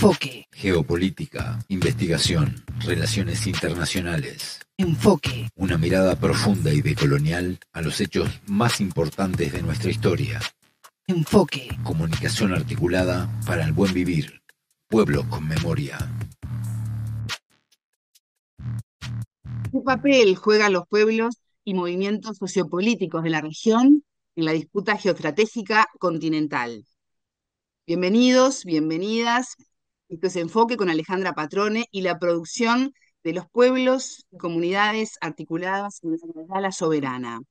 Enfoque. Geopolítica, investigación, relaciones internacionales. Enfoque. Una mirada profunda y decolonial a los hechos más importantes de nuestra historia. Enfoque. Comunicación articulada para el buen vivir. Pueblos con memoria. ¿Qué papel juegan los pueblos y movimientos sociopolíticos de la región en la disputa geoestratégica continental? Bienvenidos, bienvenidas. Esto es Enfoque con Alejandra Patrone y la producción de los pueblos y comunidades articuladas en la Sala Soberana.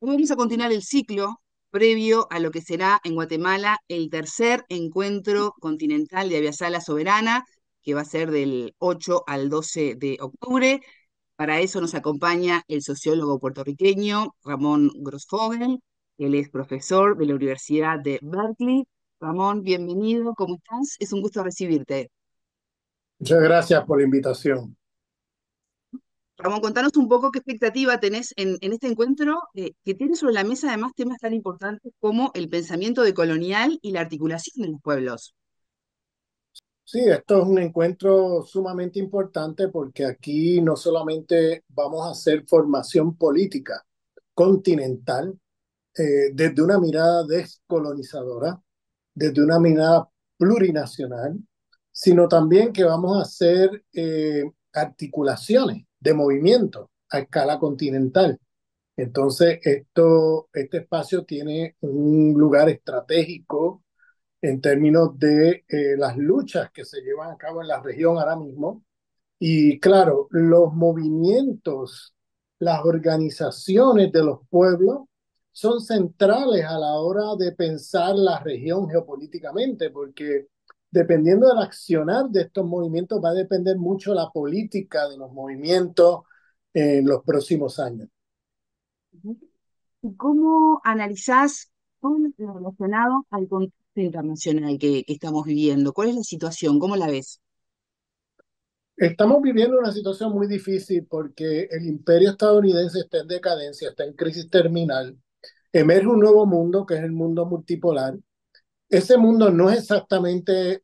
Hoy vamos a continuar el ciclo previo a lo que será en Guatemala el tercer encuentro continental de Aviasala Soberana, que va a ser del 8 al 12 de octubre. Para eso nos acompaña el sociólogo puertorriqueño Ramón Grossfogel. Él es profesor de la Universidad de Berkeley. Ramón, bienvenido, ¿cómo estás? Es un gusto recibirte. Muchas gracias por la invitación. Ramón, contanos un poco qué expectativa tenés en este encuentro, que tiene sobre la mesa además temas tan importantes como el pensamiento decolonial y la articulación de los pueblos. Sí, esto es un encuentro sumamente importante porque aquí no solamente vamos a hacer formación política continental desde una mirada descolonizadora, desde una mirada plurinacional, sino también que vamos a hacer articulaciones de movimiento a escala continental. Entonces, este espacio tiene un lugar estratégico en términos de las luchas que se llevan a cabo en la región ahora mismo. Y claro, los movimientos, las organizaciones de los pueblos son centrales a la hora de pensar la región geopolíticamente, porque dependiendo del accionar de estos movimientos va a depender mucho la política de los movimientos en los próximos años. ¿Y cómo analizás todo lo relacionado al contexto internacional que estamos viviendo? ¿Cuál es la situación? ¿Cómo la ves? Estamos viviendo una situación muy difícil porque el imperio estadounidense está en decadencia, está en crisis terminal. Emerge un nuevo mundo que es el mundo multipolar. Ese mundo no es exactamente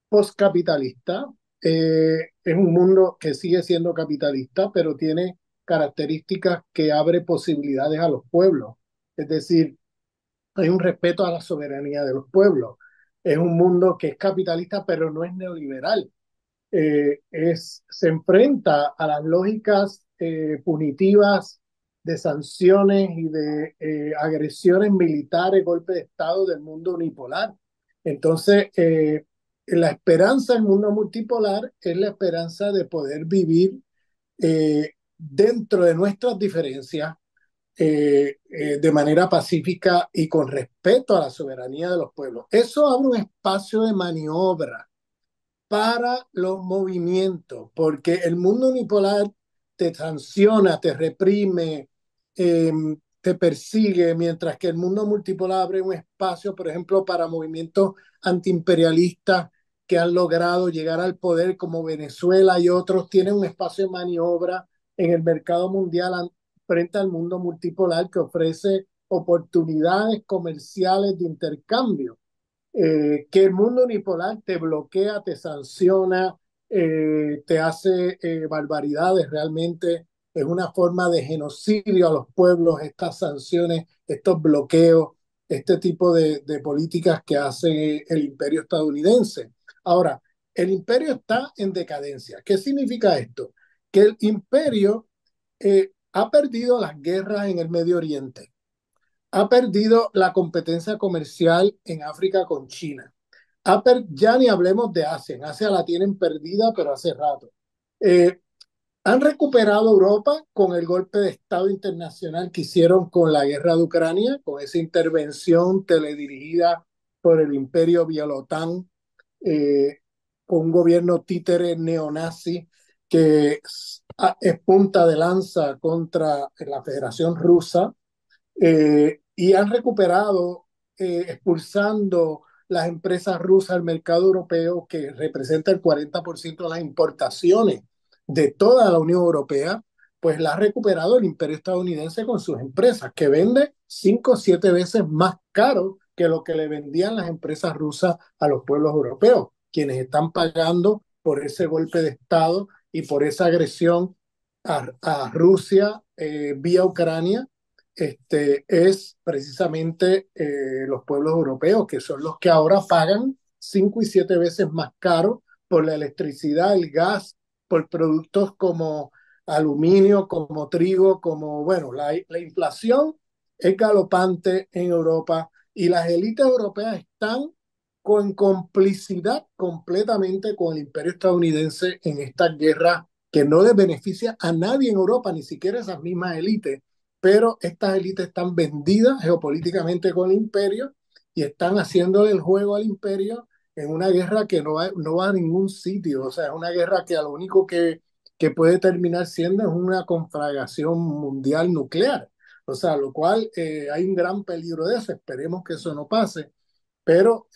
postcapitalista, es un mundo que sigue siendo capitalista, pero tiene características que abre posibilidades a los pueblos. Es decir, hay un respeto a la soberanía de los pueblos. Es un mundo que es capitalista, pero no es neoliberal. Se enfrenta a las lógicas punitivas de sanciones y de agresiones militares, golpes de Estado del mundo unipolar. Entonces, la esperanza del mundo multipolar es la esperanza de poder vivir dentro de nuestras diferencias de manera pacífica y con respeto a la soberanía de los pueblos. Eso abre un espacio de maniobra para los movimientos, porque el mundo unipolar te sanciona, te reprime, te persigue, mientras que el mundo multipolar abre un espacio, por ejemplo, para movimientos antiimperialistas que han logrado llegar al poder, como Venezuela y otros, tienen un espacio de maniobra en el mercado mundial frente al mundo multipolar que ofrece oportunidades comerciales de intercambio. Que el mundo unipolar te bloquea, te sanciona, te hace barbaridades. Realmente es una forma de genocidio a los pueblos, estas sanciones, estos bloqueos, este tipo de políticas que hace el imperio estadounidense. Ahora, el imperio está en decadencia. ¿Qué significa esto? Que el imperio ha perdido las guerras en el Medio Oriente, ha perdido la competencia comercial en África con China. Ya ni hablemos de Asia. En Asia la tienen perdida, pero hace rato. Han recuperado Europa con el golpe de Estado internacional que hicieron con la guerra de Ucrania, con esa intervención teledirigida por el imperio Bielotán, con un gobierno títere neonazi que es punta de lanza contra la Federación Rusa. Y han recuperado expulsando las empresas rusas al mercado europeo, que representa el 40% de las importaciones de toda la Unión Europea, pues la ha recuperado el imperio estadounidense con sus empresas, que vende 5 o 7 veces más caro que lo que le vendían las empresas rusas a los pueblos europeos. quienes están pagando por ese golpe de Estado y por esa agresión a Rusia vía Ucrania, es precisamente los pueblos europeos, que son los que ahora pagan 5 y 7 veces más caro por la electricidad, el gas, por productos como aluminio, como trigo, como, bueno, la inflación es galopante en Europa y las élites europeas están con complicidad completamente con el imperio estadounidense en esta guerra que no les beneficia a nadie en Europa, ni siquiera esas mismas élites, pero estas élites están vendidas geopolíticamente con el imperio y están haciéndole el juego al imperio en una guerra que no va a ningún sitio, o sea, es una guerra que a lo único que puede terminar siendo es una conflagración mundial nuclear, o sea, lo cual hay un gran peligro de eso, esperemos que eso no pase, pero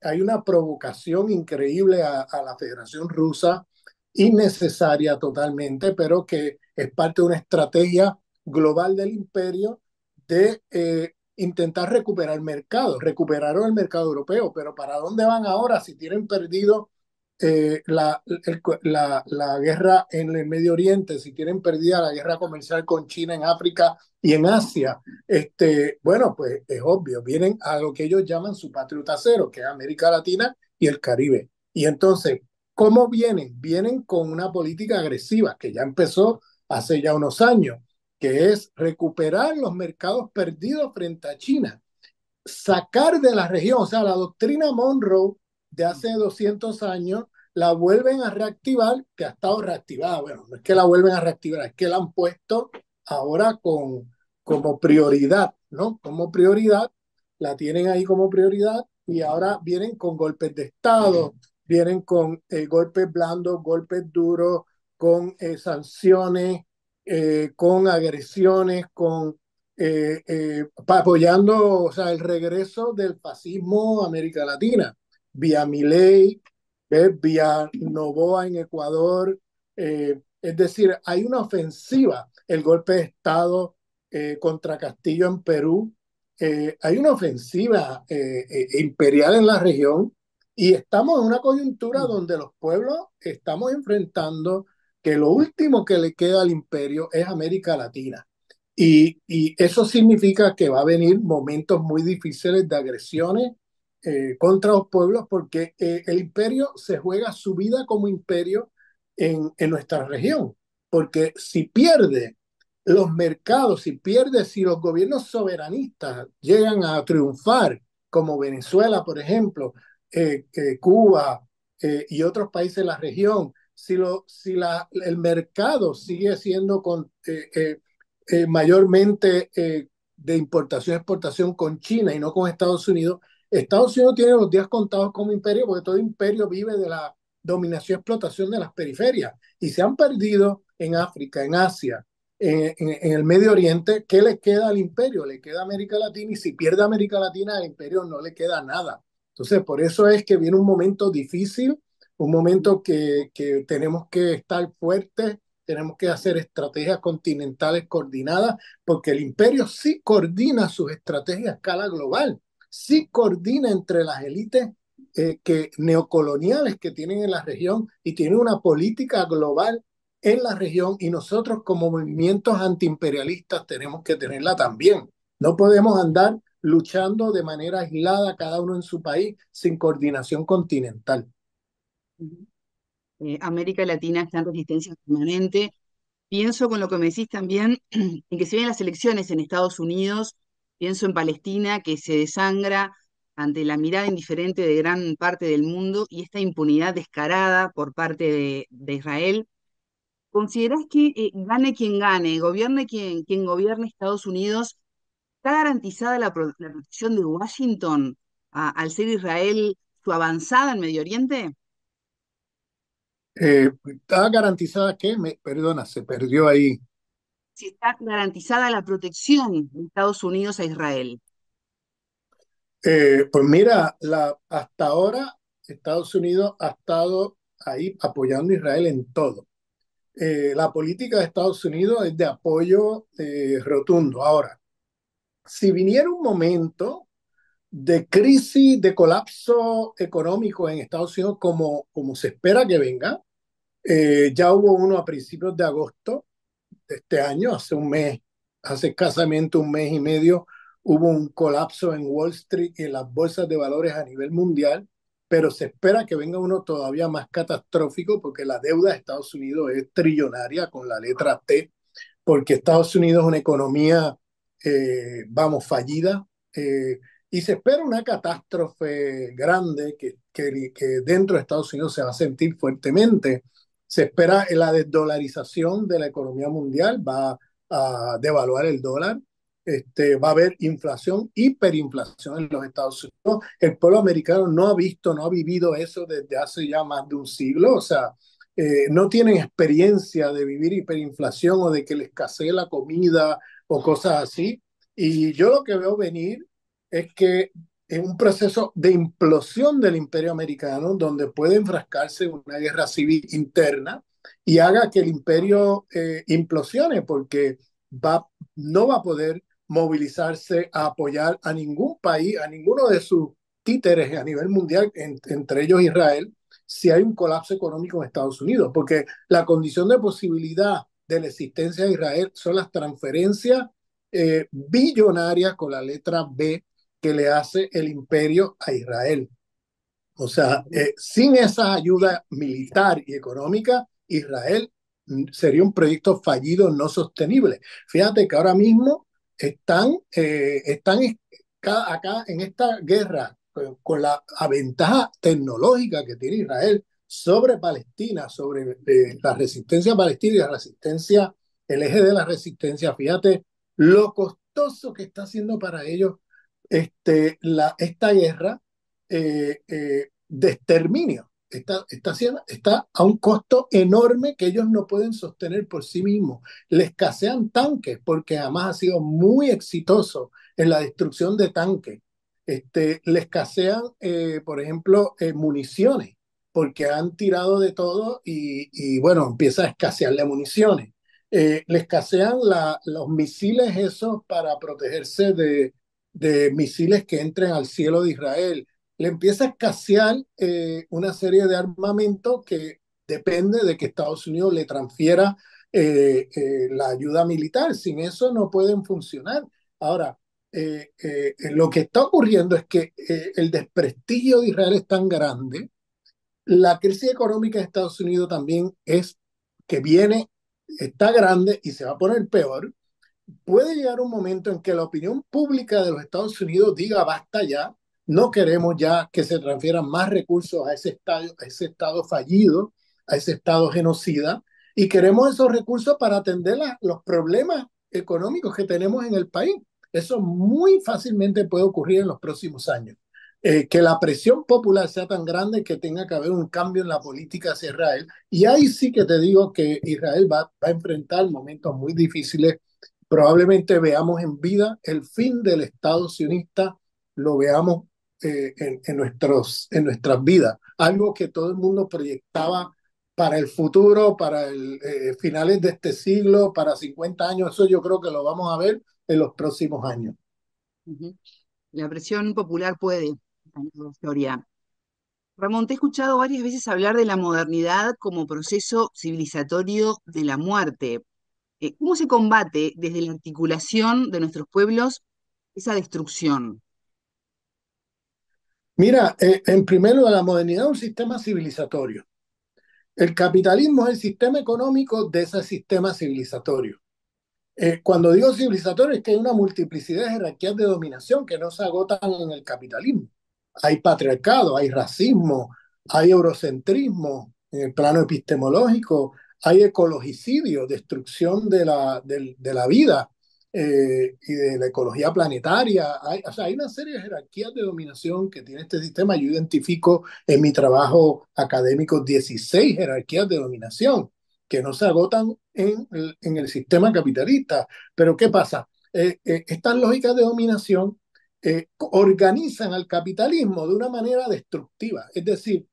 hay una provocación increíble a la Federación Rusa, innecesaria totalmente, pero que es parte de una estrategia global del imperio de intentar recuperar mercados. Recuperaron el mercado europeo, pero ¿para dónde van ahora si tienen perdido la guerra en el Medio Oriente, si tienen perdida la guerra comercial con China en África y en Asia? Bueno, pues es obvio, vienen a lo que ellos llaman su patrio trasero, que es América Latina y el Caribe. Y entonces, ¿cómo vienen? Vienen con una política agresiva que ya empezó hace ya unos años, que es recuperar los mercados perdidos frente a China, sacar de la región, o sea, la doctrina Monroe de hace 200 años, la vuelven a reactivar, que ha estado reactivada. Bueno, no es que la vuelven a reactivar, es que la han puesto ahora como prioridad, ¿no? Como prioridad, la tienen ahí como prioridad y ahora vienen con golpes de Estado, vienen con golpes blandos, golpes duros, con sanciones, con agresiones, con apoyando, o sea, el regreso del fascismo a América Latina, vía Milei, vía Noboa en Ecuador. Es decir, hay una ofensiva, el golpe de Estado contra Castillo en Perú. Hay una ofensiva imperial en la región y estamos en una coyuntura donde los pueblos estamos enfrentando que lo último que le queda al imperio es América Latina. Y eso significa que va a venir momentos muy difíciles de agresiones contra los pueblos porque el imperio se juega su vida como imperio en nuestra región. Porque si pierde los mercados, si los gobiernos soberanistas llegan a triunfar, como Venezuela, por ejemplo, Cuba y otros países de la región, si el mercado sigue siendo mayormente de importación-exportación con China y no con Estados Unidos. Estados Unidos tiene los días contados como imperio porque todo imperio vive de la dominación-explotación de las periferias y se han perdido en África, en Asia, en el Medio Oriente. ¿Qué le queda al imperio? Le queda América Latina y si pierde América Latina al imperio no le queda nada. Entonces, por eso es que viene un momento difícil, un momento que tenemos que estar fuertes, tenemos que hacer estrategias continentales coordinadas, porque el imperio sí coordina sus estrategias a escala global, sí coordina entre las élites neocoloniales que tienen en la región y tiene una política global en la región y nosotros como movimientos antiimperialistas tenemos que tenerla también. No podemos andar luchando de manera aislada cada uno en su país sin coordinación continental. América Latina está en resistencia permanente. Pienso con lo que me decís también en que se ven las elecciones en Estados Unidos, pienso en Palestina que se desangra ante la mirada indiferente de gran parte del mundo y esta impunidad descarada por parte de Israel. ¿Considerás que gane, gobierne quien gobierne Estados Unidos, está garantizada la protección de Washington al ser Israel su avanzada en Medio Oriente? ¿Está garantizada que? Perdona, se perdió ahí. Si está garantizada la protección de Estados Unidos a Israel. Pues mira, hasta ahora Estados Unidos ha estado ahí apoyando a Israel en todo. La política de Estados Unidos es de apoyo rotundo. Ahora, si viniera un momento de crisis, de colapso económico en Estados Unidos como se espera que venga. Ya hubo uno a principios de agosto de este año, hace un mes, hace escasamente un mes y medio, hubo un colapso en Wall Street y en las bolsas de valores a nivel mundial, pero se espera que venga uno todavía más catastrófico porque la deuda de Estados Unidos es trillonaria con la letra T, porque Estados Unidos es una economía, vamos, fallida, y se espera una catástrofe grande que dentro de Estados Unidos se va a sentir fuertemente. Se espera la desdolarización de la economía mundial, va a devaluar el dólar, va a haber inflación, hiperinflación en los Estados Unidos. El pueblo americano no ha visto, no ha vivido eso desde hace ya más de un siglo, o sea, no tienen experiencia de vivir hiperinflación o de que les escasee la comida o cosas así. Y yo lo que veo venir es que es un proceso de implosión del imperio americano donde puede enfrascarse en una guerra civil interna y haga que el imperio implosione porque no va a poder movilizarse a apoyar a ningún país, a ninguno de sus títeres a nivel mundial, entre ellos Israel, si hay un colapso económico en Estados Unidos, porque la condición de posibilidad de la existencia de Israel son las transferencias billonarias con la letra B que le hace el imperio a Israel. O sea, sin esa ayuda militar y económica, Israel sería un proyecto fallido, no sostenible. Fíjate que ahora mismo están acá en esta guerra con la ventaja tecnológica que tiene Israel sobre Palestina, sobre la resistencia palestina y la resistencia, el eje de la resistencia. Fíjate lo costoso que está haciendo para ellos esta guerra de exterminio. Está a un costo enorme que ellos no pueden sostener por sí mismos. Le escasean tanques porque además ha sido muy exitoso en la destrucción de tanques. Le escasean, por ejemplo, municiones porque han tirado de todo y bueno, empieza a escasearle municiones. Le escasean los misiles esos para protegerse de misiles que entren al cielo de Israel. Le empieza a escasear una serie de armamento que depende de que Estados Unidos le transfiera la ayuda militar. Sin eso no pueden funcionar. Ahora, lo que está ocurriendo es que el desprestigio de Israel es tan grande, la crisis económica de Estados Unidos también es que viene, está grande y se va a poner peor. Puede llegar un momento en que la opinión pública de los Estados Unidos diga basta ya, no queremos ya que se transfieran más recursos a ese estado fallido, a ese estado genocida, y queremos esos recursos para atender los problemas económicos que tenemos en el país. Eso muy fácilmente puede ocurrir en los próximos años. Que la presión popular sea tan grande que tenga que haber un cambio en la política hacia Israel. Y ahí sí que te digo que Israel va a enfrentar momentos muy difíciles. Probablemente veamos en vida el fin del Estado sionista, lo veamos en nuestras vidas. Algo que todo el mundo proyectaba para el futuro, para finales de este siglo, para 50 años. Eso yo creo que lo vamos a ver en los próximos años. Ujú. La presión popular puede cambiar la historia. Ramón, te he escuchado varias veces hablar de la modernidad como proceso civilizatorio de la muerte. ¿Cómo se combate desde la articulación de nuestros pueblos esa destrucción? Mira, en primer lugar, la modernidad es un sistema civilizatorio. El capitalismo es el sistema económico de ese sistema civilizatorio. Cuando digo civilizatorio es que hay una multiplicidad de jerarquías de dominación que no se agotan en el capitalismo. Hay patriarcado, hay racismo, hay eurocentrismo en el plano epistemológico, hay ecologicidio, destrucción de la vida y de la ecología planetaria. O sea, hay una serie de jerarquías de dominación que tiene este sistema. Yo identifico en mi trabajo académico 16 jerarquías de dominación que no se agotan en el sistema capitalista. Pero ¿qué pasa? Estas lógicas de dominación organizan al capitalismo de una manera destructiva. Es decir,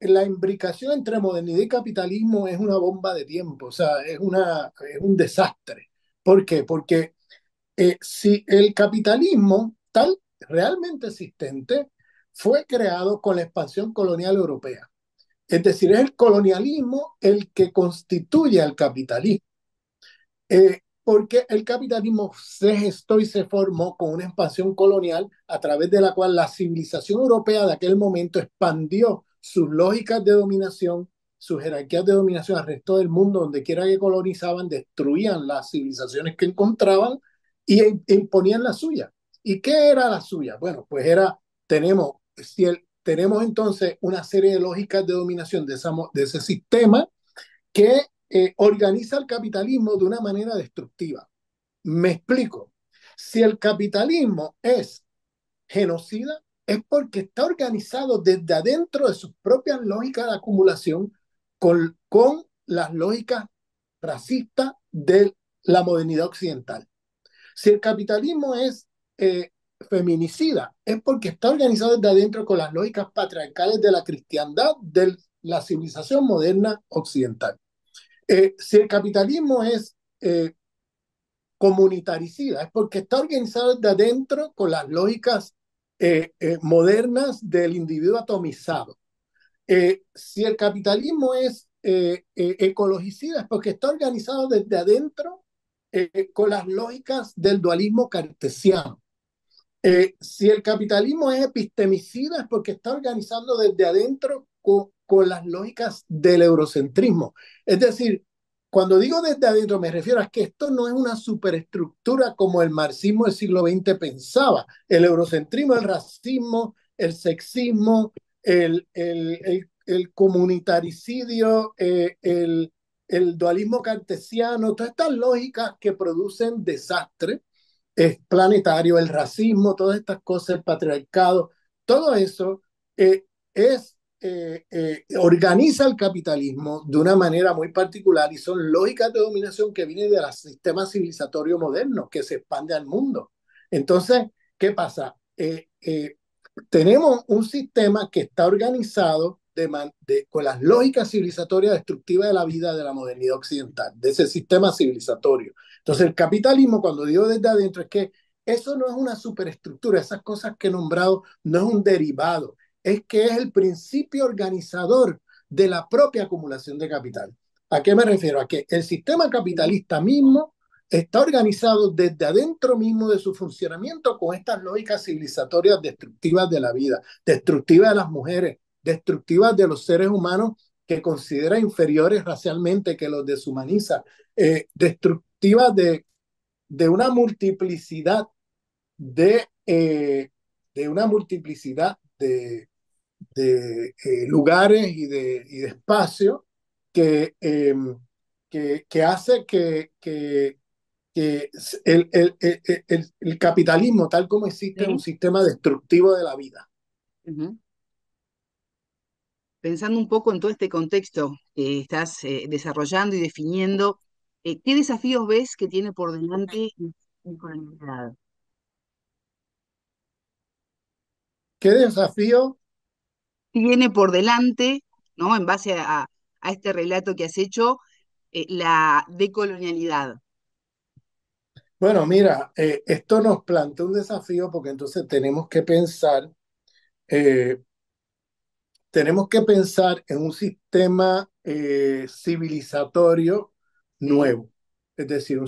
la imbricación entre modernidad y capitalismo es una bomba de tiempo, o sea, es un desastre. ¿Por qué? Porque si el capitalismo, tal realmente existente fue creado con la expansión colonial europea. Es decir, es el colonialismo el que constituye al capitalismo. Porque el capitalismo se gestó y se formó con una expansión colonial a través de la cual la civilización europea de aquel momento expandió sus lógicas de dominación, sus jerarquías de dominación al resto del mundo, donde quiera que colonizaban, destruían las civilizaciones que encontraban y imponían la suya. ¿Y qué era la suya? Bueno, pues tenemos entonces una serie de lógicas de dominación de ese sistema que organiza el capitalismo de una manera destructiva. Me explico. Si el capitalismo es genocida, es porque está organizado desde adentro de sus propias lógicas de acumulación con las lógicas racistas de la modernidad occidental. Si el capitalismo es feminicida, es porque está organizado desde adentro con las lógicas patriarcales de la cristiandad, de la civilización moderna occidental. Si el capitalismo es comunitaricida, es porque está organizado desde adentro con las lógicas modernas del individuo atomizado. Si el capitalismo es ecologicida, es porque está organizado desde adentro con las lógicas del dualismo cartesiano. Si el capitalismo es epistemicida, es porque está organizando desde adentro con las lógicas del eurocentrismo. Es decir, cuando digo desde adentro me refiero a que esto no es una superestructura como el marxismo del siglo XX pensaba. El eurocentrismo, el racismo, el sexismo, el comunitaricidio, el dualismo cartesiano, todas estas lógicas que producen desastre es planetario, el racismo, todas estas cosas, el patriarcado, todo eso organiza el capitalismo de una manera muy particular y son lógicas de dominación que vienen del sistema civilizatorio moderno que se expande al mundo. Entonces, ¿qué pasa? Tenemos un sistema que está organizado con las lógicas civilizatorias destructivas de la vida de la modernidad occidental, de ese sistema civilizatorio. Entonces, el capitalismo, cuando digo desde adentro, es que eso no es una superestructura, esas cosas que he nombrado no es un derivado, es que es el principio organizador de la propia acumulación de capital. ¿A qué me refiero? A que el sistema capitalista mismo está organizado desde adentro mismo de su funcionamiento con estas lógicas civilizatorias destructivas de la vida, destructivas de las mujeres, destructivas de los seres humanos que considera inferiores racialmente, que los deshumaniza, destructivas de una multiplicidad de una multiplicidad de lugares y de espacios que, que hace que el capitalismo, tal como existe, es un ¿Sí? sistema destructivo de la vida. Ujú. Pensando un poco en todo este contexto que estás desarrollando y definiendo, ¿qué desafíos ves que tiene por delante la colonialidad? ¿Qué desafío? Tiene por delante, ¿no? En base a este relato que has hecho, la decolonialidad. Bueno, mira, esto nos plantea un desafío porque entonces eh, tenemos que pensar en un sistema civilizatorio ¿Sí? nuevo. Es decir,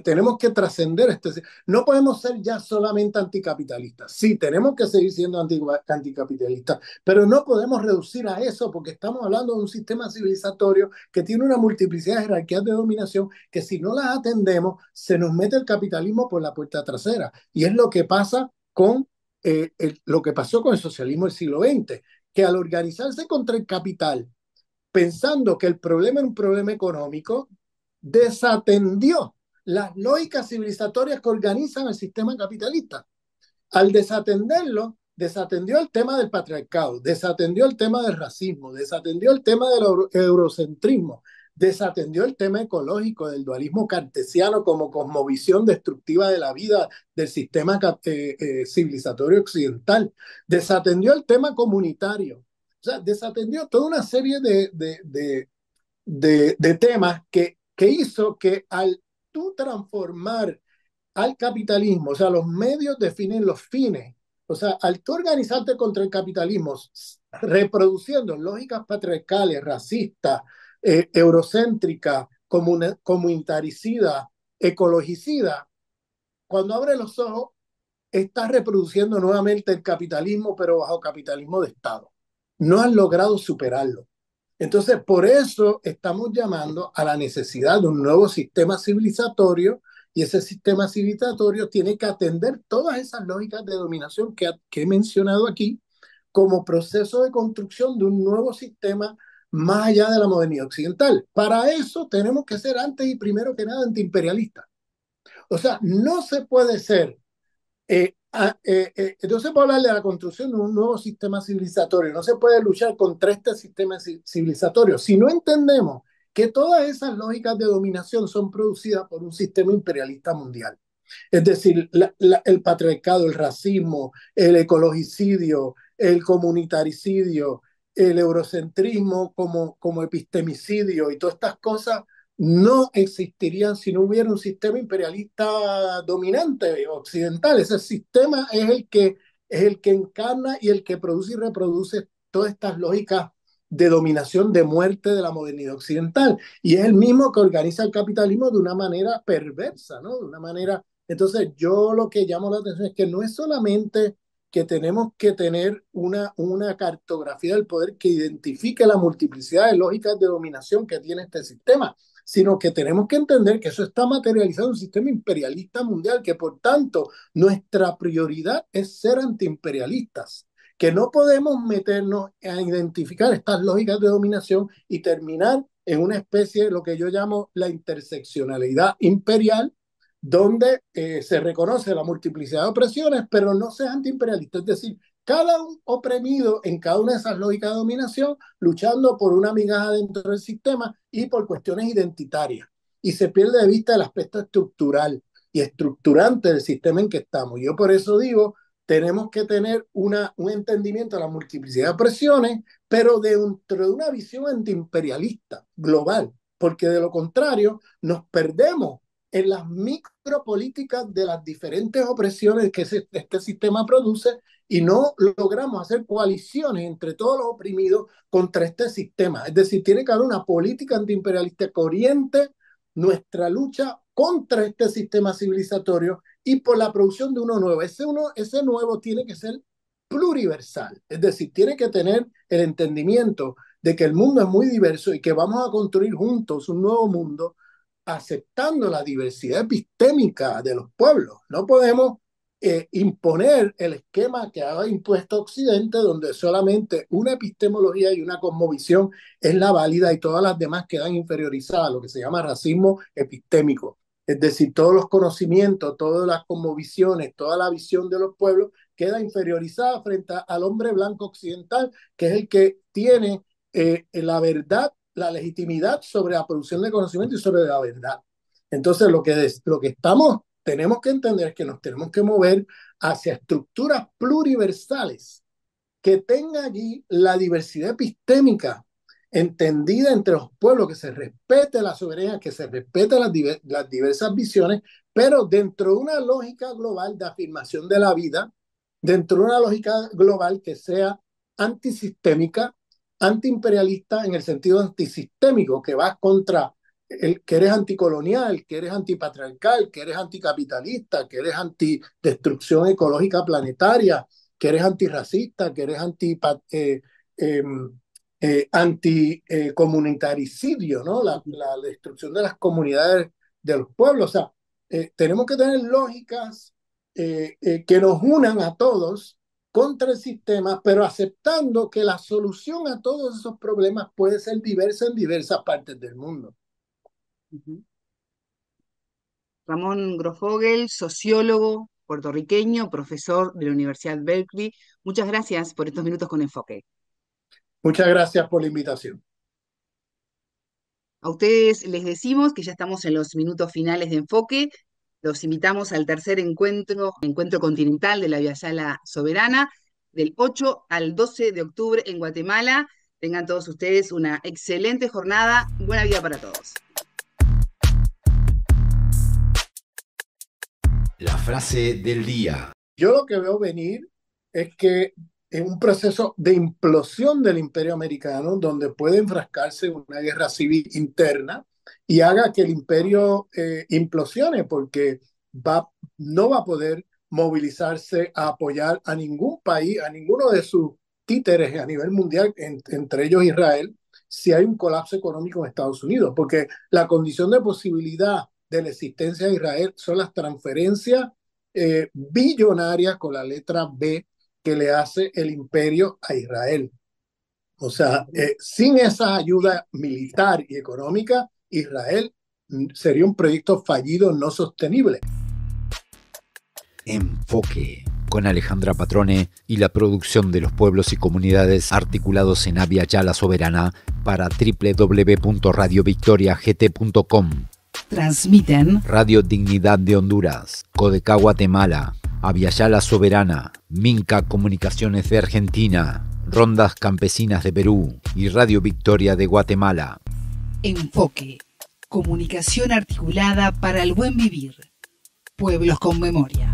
tenemos que trascender no podemos ser ya solamente anticapitalistas. Sí, tenemos que seguir siendo anticapitalistas, pero no podemos reducir a eso porque estamos hablando de un sistema civilizatorio que tiene una multiplicidad de jerarquías de dominación que si no las atendemos, se nos mete el capitalismo por la puerta trasera. Y es lo que pasa con lo que pasó con el socialismo del siglo XX, que al organizarse contra el capital, pensando que el problema era un problema económico, desatendió las lógicas civilizatorias que organizan el sistema capitalista. Al desatenderlo, desatendió el tema del patriarcado, desatendió el tema del racismo, desatendió el tema del eurocentrismo, desatendió el tema ecológico del dualismo cartesiano como cosmovisión destructiva de la vida del sistema civilizatorio occidental, desatendió el tema comunitario, o sea, desatendió toda una serie de temas que hizo que al tú transformar al capitalismo, o sea, los medios definen los fines, O sea, al tú organizarte contra el capitalismo, reproduciendo lógicas patriarcales, racistas, eurocéntricas, comunitaricidas, ecologicidas, cuando abres los ojos, estás reproduciendo nuevamente el capitalismo, pero bajo capitalismo de Estado. No has logrado superarlo. Entonces, por eso estamos llamando a la necesidad de un nuevo sistema civilizatorio, y ese sistema civilizatorio tiene que atender todas esas lógicas de dominación que he mencionado aquí como proceso de construcción de un nuevo sistema más allá de la modernidad occidental. Para eso tenemos que ser antes y primero que nada antiimperialistas. O sea, no se puede ser no se puede hablar de la construcción de un nuevo sistema civilizatorio, no se puede luchar contra este sistema civilizatorio si no entendemos que todas esas lógicas de dominación son producidas por un sistema imperialista mundial. Es decir, el patriarcado, el racismo, el ecologicidio, el comunitaricidio, el eurocentrismo como epistemicidio y todas estas cosas no existirían si no hubiera un sistema imperialista dominante occidental. Ese sistema es el que encarna y el que produce y reproduce todas estas lógicas de dominación, de muerte de la modernidad occidental. Y es el mismo que organiza el capitalismo de una manera perversa, ¿no? De una manera... Entonces, yo lo que llamo la atención es que no es solamente que tenemos que tener una cartografía del poder que identifique la multiplicidad de lógicas de dominación que tiene este sistema, sino que tenemos que entender que eso está materializado en un sistema imperialista mundial, que por tanto nuestra prioridad es ser antiimperialistas, que no podemos meternos a identificar estas lógicas de dominación y terminar en una especie de lo que yo llamo la interseccionalidad imperial, donde se reconoce la multiplicidad de opresiones, pero no se es antiimperialista. Es decir, cada oprimido en cada una de esas lógicas de dominación, luchando por una migaja dentro del sistema y por cuestiones identitarias. Y se pierde de vista el aspecto estructural y estructurante del sistema en que estamos. Yo por eso digo, tenemos que tener un entendimiento de la multiplicidad de opresiones, pero dentro de una visión antiimperialista global, porque de lo contrario nos perdemos en las micropolíticas de las diferentes opresiones que este sistema produce y no logramos hacer coaliciones entre todos los oprimidos contra este sistema. Es decir, tiene que haber una política antiimperialista que oriente nuestra lucha contra este sistema civilizatorio y por la producción de uno nuevo. Ese nuevo tiene que ser pluriversal, es decir, tiene que tener el entendimiento de que el mundo es muy diverso y que vamos a construir juntos un nuevo mundo aceptando la diversidad epistémica de los pueblos. No podemos imponer el esquema que ha impuesto Occidente, donde solamente una epistemología y una cosmovisión es la válida y todas las demás quedan inferiorizadas, lo que se llama racismo epistémico. Es decir, todos los conocimientos, todas las cosmovisiones, toda la visión de los pueblos queda inferiorizada frente al hombre blanco occidental, que es el que tiene la verdad, la legitimidad sobre la producción de conocimiento y sobre la verdad. Entonces, lo que tenemos que entender es que nos tenemos que mover hacia estructuras pluriversales que tengan allí la diversidad epistémica entendida entre los pueblos, que se respete la soberanía, que se respete las diversas visiones, pero dentro de una lógica global de afirmación de la vida, dentro de una lógica global que sea antisistémica, antiimperialista en el sentido antisistémico, que va contra el que eres anticolonial, que eres antipatriarcal, que eres anticapitalista, que eres antidestrucción ecológica planetaria, que eres antirracista, que eres anticomunitaricidio, ¿no? La destrucción de las comunidades de los pueblos. O sea, tenemos que tener lógicas que nos unan a todos contra el sistema, pero aceptando que la solución a todos esos problemas puede ser diversa en diversas partes del mundo. Ramón Grosfogel, sociólogo puertorriqueño, profesor de la Universidad Berkeley. Muchas gracias por estos minutos con Enfoque. Muchas gracias por la invitación. A ustedes les decimos que ya estamos en los minutos finales de Enfoque. Los invitamos al tercer encuentro continental de la Viayala Soberana, del 8 al 12 de octubre en Guatemala. Tengan todos ustedes una excelente jornada. Buena vida para todos. La frase del día. Yo lo que veo venir es que en un proceso de implosión del imperio americano, donde puede enfrascarse en una guerra civil interna y haga que el imperio implosione, porque no va a poder movilizarse a apoyar a ningún país, a ninguno de sus títeres a nivel mundial, entre ellos Israel, si hay un colapso económico en Estados Unidos, porque la condición de posibilidad de la existencia de Israel son las transferencias billonarias con la letra B que le hace el imperio a Israel. O sea, sin esa ayuda militar y económica, Israel sería un proyecto fallido, no sostenible. Enfoque, con Alejandra Patrone y la producción de los pueblos y comunidades articulados en Abya Yala Soberana para www.radiovictoriagt.com. Transmiten Radio Dignidad de Honduras, Codecá Guatemala, Abya Yala Soberana, Minca Comunicaciones de Argentina, Rondas Campesinas de Perú y Radio Victoria de Guatemala. Enfoque. Comunicación articulada para el buen vivir. Pueblos con memoria.